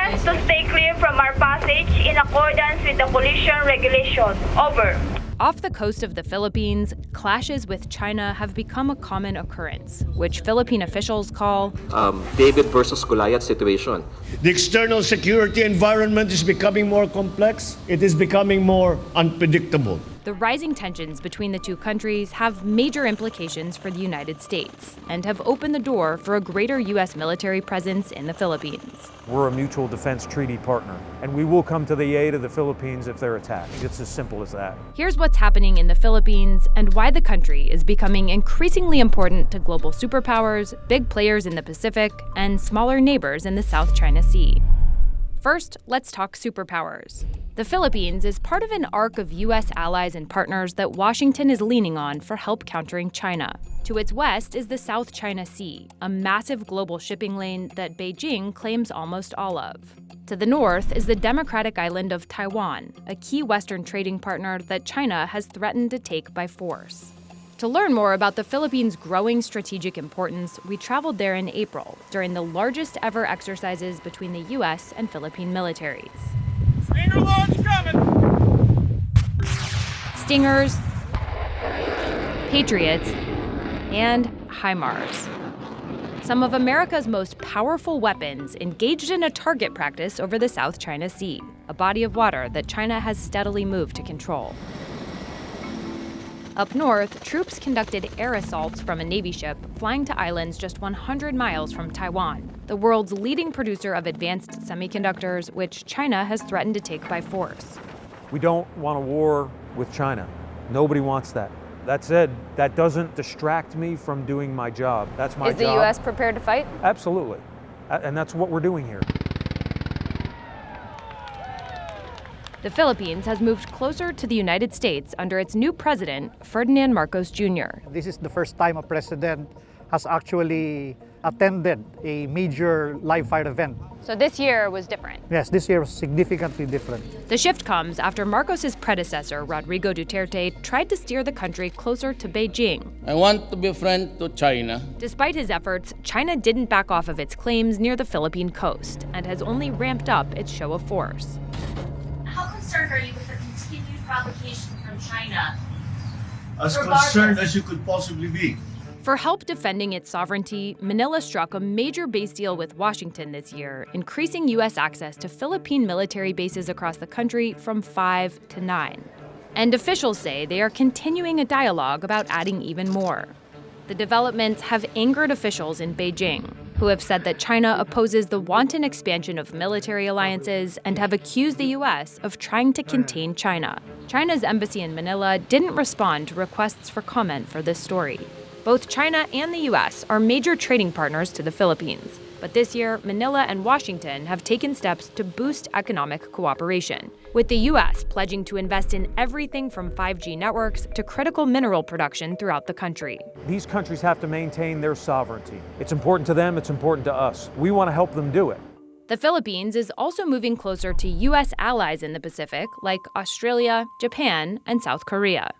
us to stay clear from our passage in accordance with the collision regulation. Over. Off the coast of the Philippines, clashes with China have become a common occurrence, which Philippine officials call David versus Goliath situation. The external security environment is becoming more complex. It is becoming more unpredictable. The rising tensions between the two countries have major implications for the United States and have opened the door for a greater U.S. military presence in the Philippines. We're a mutual defense treaty partner, and we will come to the aid of the Philippines if they're attacked. It's as simple as that. Here's what's happening in the Philippines and why the country is becoming increasingly important to global superpowers, big players in the Pacific, and smaller neighbors in the South China Sea. First, let's talk superpowers. The Philippines is part of an arc of U.S. allies and partners that Washington is leaning on for help countering China. To its west is the South China Sea, a massive global shipping lane that Beijing claims almost all of. To the north is the democratic island of Taiwan, a key Western trading partner that China has threatened to take by force. To learn more about the Philippines' growing strategic importance, we traveled there in April during the largest ever exercises between the U.S. and Philippine militaries. Stinger launch coming! Stingers, Patriots, and HIMARS. Some of America's most powerful weapons engaged in a target practice over the South China Sea, a body of water that China has steadily moved to control. Up north, troops conducted air assaults from a Navy ship flying to islands just 100 miles from Taiwan, the world's leading producer of advanced semiconductors, which China has threatened to take by force. We don't want a war with China. Nobody wants that. That said, that doesn't distract me from doing my job. That's my job. Is the U.S. prepared to fight? Absolutely. And that's what we're doing here. The Philippines has moved closer to the United States under its new president, Ferdinand Marcos Jr. This is the first time a president has actually attended a major live fire event. So this year was different. Yes, this year was significantly different. The shift comes after Marcos's predecessor, Rodrigo Duterte, tried to steer the country closer to Beijing. I want to be a friend to China. Despite his efforts, China didn't back off of its claims near the Philippine coast and has only ramped up its show of force. How concerned are you with the continued provocation from China? As concerned as you could possibly be. For help defending its sovereignty, Manila struck a major base deal with Washington this year, increasing U.S. access to Philippine military bases across the country from 5 to 9. And officials say they are continuing a dialogue about adding even more. The developments have angered officials in Beijing, who have said that China opposes the wanton expansion of military alliances and have accused the U.S. of trying to contain China. China's embassy in Manila didn't respond to requests for comment for this story. Both China and the U.S. are major trading partners to the Philippines. But this year, Manila and Washington have taken steps to boost economic cooperation, with the U.S. pledging to invest in everything from 5G networks to critical mineral production throughout the country. These countries have to maintain their sovereignty. It's important to them, it's important to us. We want to help them do it. The Philippines is also moving closer to U.S. allies in the Pacific, like Australia, Japan, and South Korea.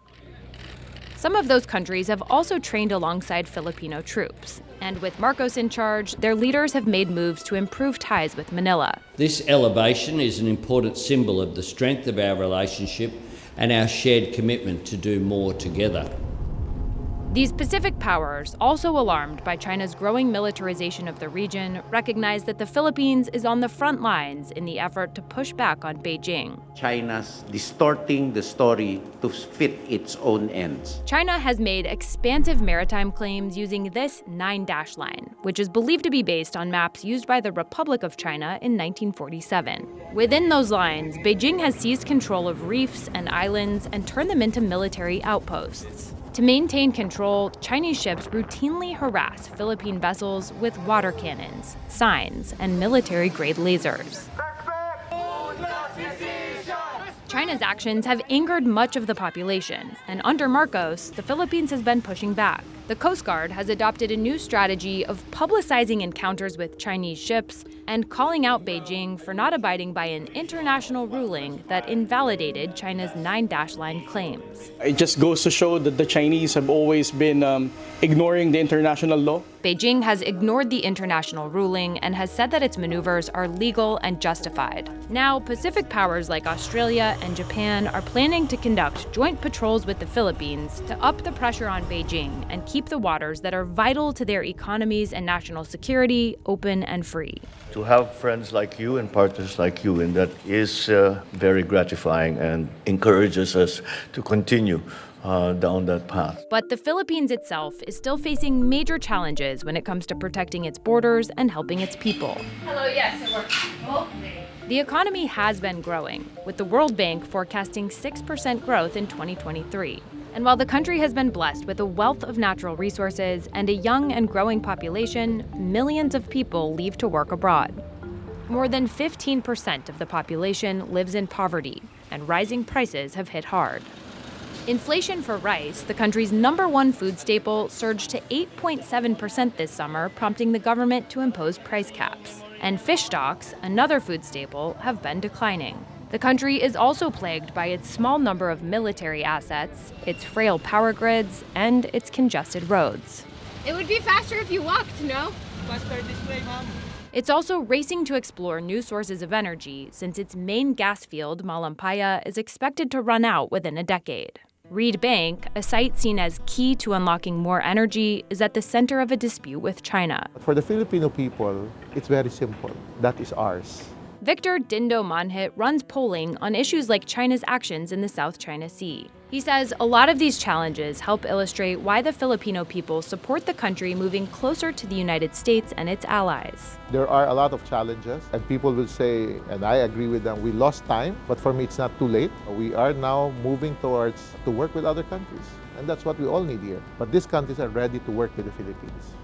Some of those countries have also trained alongside Filipino troops. And with Marcos in charge, their leaders have made moves to improve ties with Manila. This elevation is an important symbol of the strength of our relationship and our shared commitment to do more together. These Pacific powers, also alarmed by China's growing militarization of the region, recognize that the Philippines is on the front lines in the effort to push back on Beijing. China's distorting the story to fit its own ends. China has made expansive maritime claims using this 9-dash line, which is believed to be based on maps used by the Republic of China in 1947. Within those lines, Beijing has seized control of reefs and islands and turned them into military outposts. To maintain control, Chinese ships routinely harass Philippine vessels with water cannons, signs, and military-grade lasers. China's actions have angered much of the population, and under Marcos, the Philippines has been pushing back. The Coast Guard has adopted a new strategy of publicizing encounters with Chinese ships and calling out Beijing for not abiding by an international ruling that invalidated China's 9-dash line claims. It just goes to show that the Chinese have always been ignoring the international law. Beijing has ignored the international ruling and has said that its maneuvers are legal and justified. Now, Pacific powers like Australia and Japan are planning to conduct joint patrols with the Philippines to up the pressure on Beijing and keep the waters that are vital to their economies and national security open and free. To have friends like you and partners like you, and that is very gratifying and encourages us to continue down that path. But the Philippines itself is still facing major challenges when it comes to protecting its borders and helping its people. Hello, yes, it works. The economy has been growing, with the World Bank forecasting 6% growth in 2023. And while the country has been blessed with a wealth of natural resources and a young and growing population, millions of people leave to work abroad. More than 15% of the population lives in poverty, and rising prices have hit hard. Inflation for rice, the country's #1 food staple, surged to 8.7% this summer, prompting the government to impose price caps. And fish stocks, another food staple, have been declining. The country is also plagued by its small number of military assets, its frail power grids, and its congested roads. It would be faster if you walked, no? Faster this way, Mom. It's also racing to explore new sources of energy since its main gas field, Malampaya, is expected to run out within a decade. Reed Bank, a site seen as key to unlocking more energy, is at the center of a dispute with China. For the Filipino people, it's very simple. That is ours. Victor Dindo Manhit runs polling on issues like China's actions in the South China Sea. He says a lot of these challenges help illustrate why the Filipino people support the country moving closer to the United States and its allies. There are a lot of challenges, and people will say, and I agree with them, we lost time, but for me it's not too late. We are now moving towards to work with other countries, and that's what we all need here. But these countries are ready to work with the Philippines.